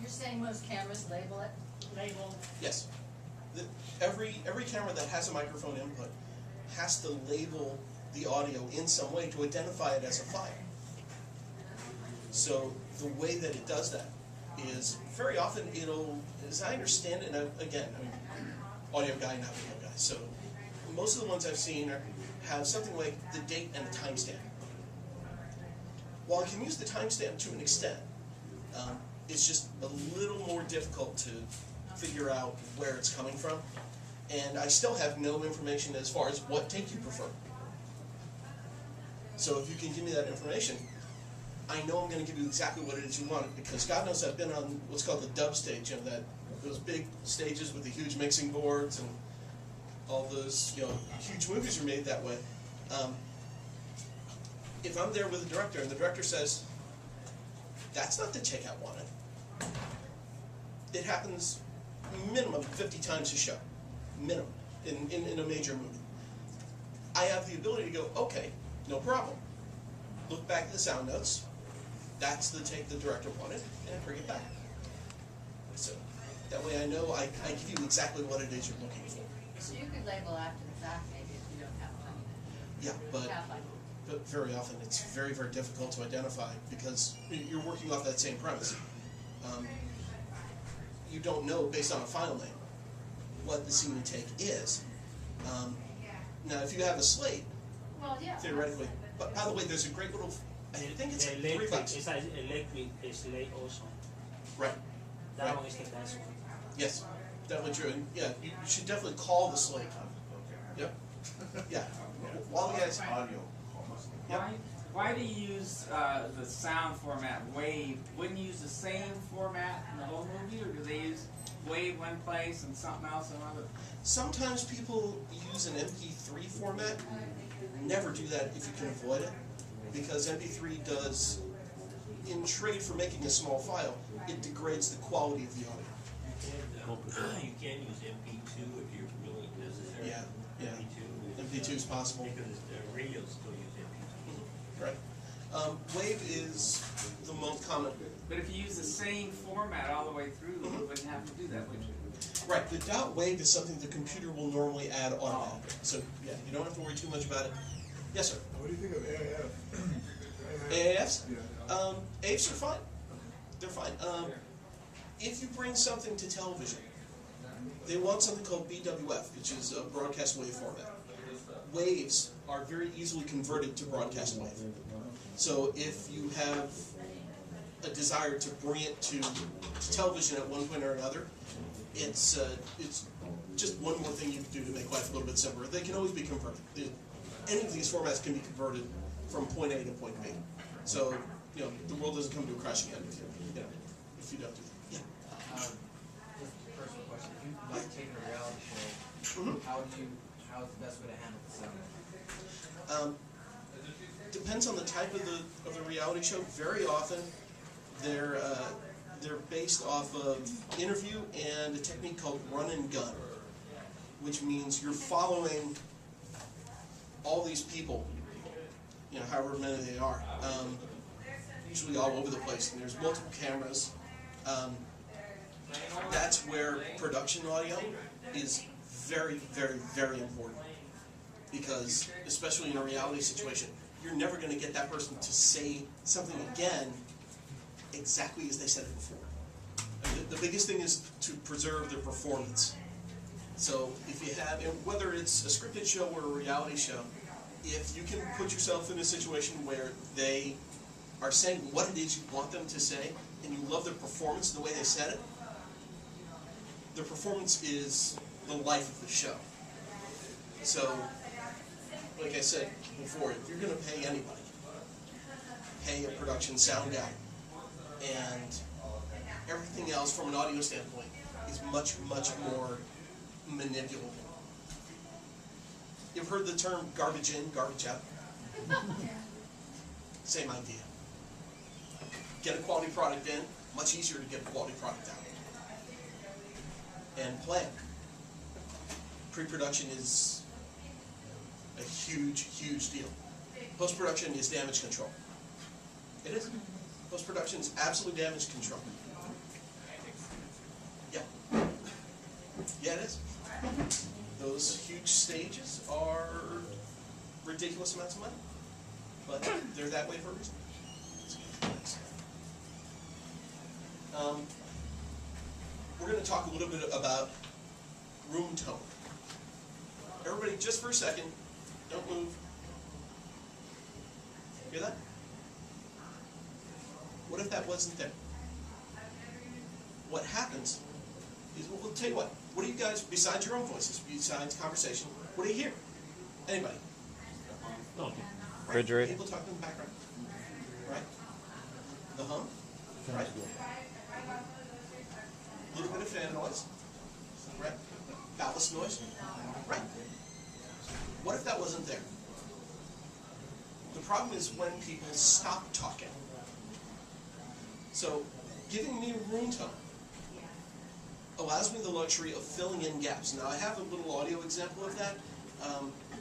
You're saying most cameras label it? Label? Yes. Every camera that has a microphone input has to label the audio in some way to identify it as a file. So the way that it does that is very often it'll, as I understand it, and again, I'm audio guy, not video guy, so most of the ones I've seen have something like the date and a timestamp. While I can use the timestamp to an extent, it's just a little more difficult to figure out where it's coming from, and I still have no information as far as what take you prefer. So if you can give me that information, I know I'm going to give you exactly what it is you want, because God knows I've been on what's called the dub stage, those big stages with the huge mixing boards and all those, huge movies are made that way. If I'm there with the director and the director says, "That's not the take I wanted," it happens minimum 50 times a show, minimum, in a major movie. I have the ability to go, okay, no problem. Look back at the sound notes. That's the take the director wanted, and bring it back. So that way I know I give you exactly what it is you're looking for. So you could label after the fact maybe if you don't have time. Yeah, but very often it's very, very difficult to identify because you're working off that same premise. You don't know, based on a file name, what the scene and take is. Now, if you have a slate, theoretically, but by the way, there's a great little, I think it's $3. It's like electric slate also. Right. That one is the best one. Yes, definitely true. And yeah, you should definitely call the slate. Yep. Yeah. While the guys audio. Yep. Why do you use the sound format WAV? Wouldn't you use the same format in the whole movie, or do they use WAV one place and something else in another? Sometimes people use an MP3 format. Never do that if you can avoid it, because MP3 does, in trade for making a small file, it degrades the quality of the audio. You can use MP2 if you're really necessary. Yeah. MP2 is possible. Because the radios still use MP2. Right. WAV is the most common. But if you use the same format all the way through, you wouldn't have to do that, would you? Right. The .wav is something the computer will normally add automatically. So yeah, you don't have to worry too much about it. Yes, sir. What do you think of AAF? AAFs? Yeah. AAFs are fine. They're fine. If you bring something to television, they want something called BWF, which is a broadcast wave format. Waves are very easily converted to broadcast wave. So if you have a desire to bring it to television at one point or another, it's just one more thing you can do to make life a little bit simpler. They can always be converted. Any of these formats can be converted from point A to point B. So the world doesn't come to a crashing end if you don't do that. Yeah. Just a personal question. If you like taking a reality show, how's the best way to handle the sound? Depends on the type of the reality show. Very often, they're based off of interview and a technique called run and gun, which means you're following all these people, however many they are, usually all over the place, and there's multiple cameras. That's where production audio is very, very, very important, because especially in a reality situation, you're never going to get that person to say something again exactly as they said it before. The biggest thing is to preserve their performance. So if you have, and whether it's a scripted show or a reality show, if you can put yourself in a situation where they are saying what it is you want them to say, and you love their performance the way they said it, their performance is the life of the show. So, like I said before, if you're going to pay anybody, pay a production sound guy, and everything else from an audio standpoint is much, much more manipulable. You've heard the term garbage in, garbage out? Same idea. Get a quality product in, much easier to get a quality product out. And plan. Pre-production is a huge, huge deal. Post-production is damage control. It is. Post-production is absolute damage control. ridiculous amounts of money, but they're that way for a reason. We're going to talk a little bit about room tone. Everybody, just for a second, don't move. Hear that? What if that wasn't there? What happens is, well, I'll tell you what do you guys, besides your own voices, besides conversation, what do you hear? Anybody? No. Refrigerator. People talking in the background, right? The hum, right? A little bit of fan noise, right? Ballast noise, right? What if that wasn't there? The problem is when people stop talking. So, giving me room tone allows me the luxury of filling in gaps. Now, I have a little audio example of that.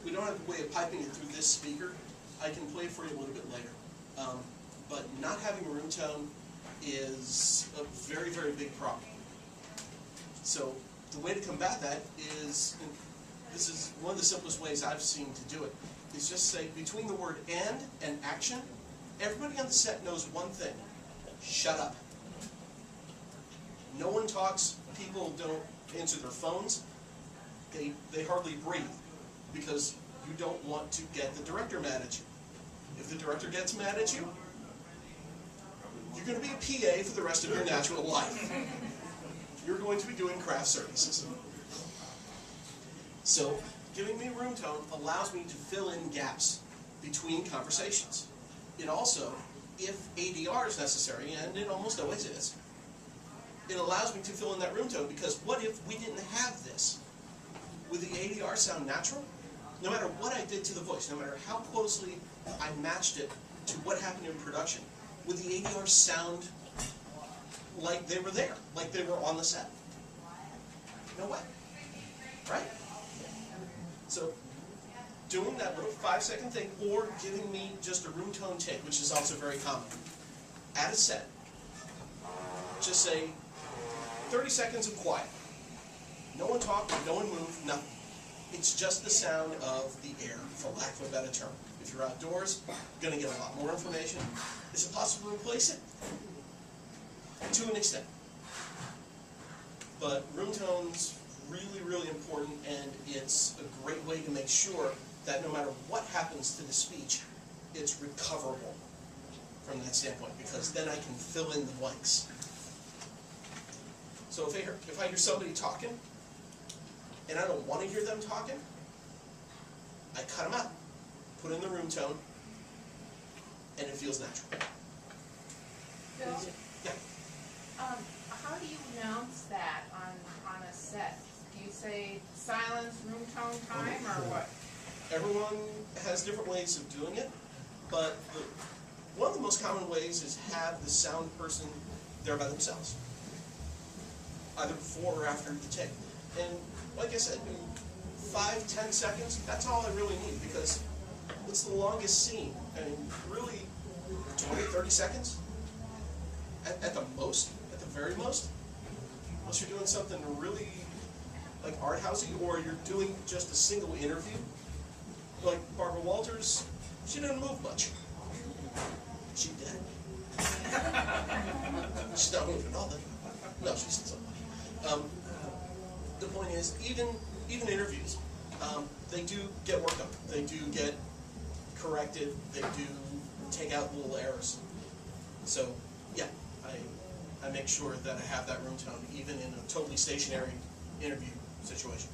We don't have a way of piping it through this speaker. I can play it for you a little bit later. But not having room tone is a very, very big problem. So the way to combat that is, and this is one of the simplest ways I've seen to do it, is just say between the word and action, everybody on the set knows one thing: shut up. No one talks, people don't answer their phones, they hardly breathe, because you don't want to get the director mad at you. If the director gets mad at you, you're going to be a PA for the rest of your natural life. You're going to be doing craft services. So, giving me room tone allows me to fill in gaps between conversations. It also, if ADR is necessary, and it almost always is, it allows me to fill in that room tone, because what if we didn't have this? Would the ADR sound natural? No matter what I did to the voice, no matter how closely I matched it to what happened in production, would the ADR sound like they were there, like they were on the set? No way, right? So, doing that little 5-second thing, or giving me just a room tone take, which is also very common. At a set, just say 30 seconds of quiet. No one talked, no one moved, nothing. It's just the sound of the air, for lack of a better term. If you're outdoors, you're going to get a lot more information. Is it possible to replace it? To an extent. But room tone's really, really important, and it's a great way to make sure that no matter what happens to the speech, it's recoverable from that standpoint, because then I can fill in the blanks. So if I hear somebody talking, and I don't want to hear them talking, I cut them out, put in the room tone, and it feels natural. Bill, Yeah. how do you announce that on a set? Do you say silence, room tone time, or what? Everyone has different ways of doing it, but one of the most common ways is have the sound person there by themselves, either before or after the take. And like I said, 5-10 seconds, that's all I really need, because it's the longest scene. And really, 20-30 seconds at the most, at the very most, unless you're doing something really like art housey, or you're doing just a single interview. Like Barbara Walters, she didn't move much. She did. She's not moving at all, then. No, she said something. The point is, even interviews, they do get worked on. They do get corrected. They do take out little errors. So, yeah, I make sure that I have that room tone, even in a totally stationary interview situation.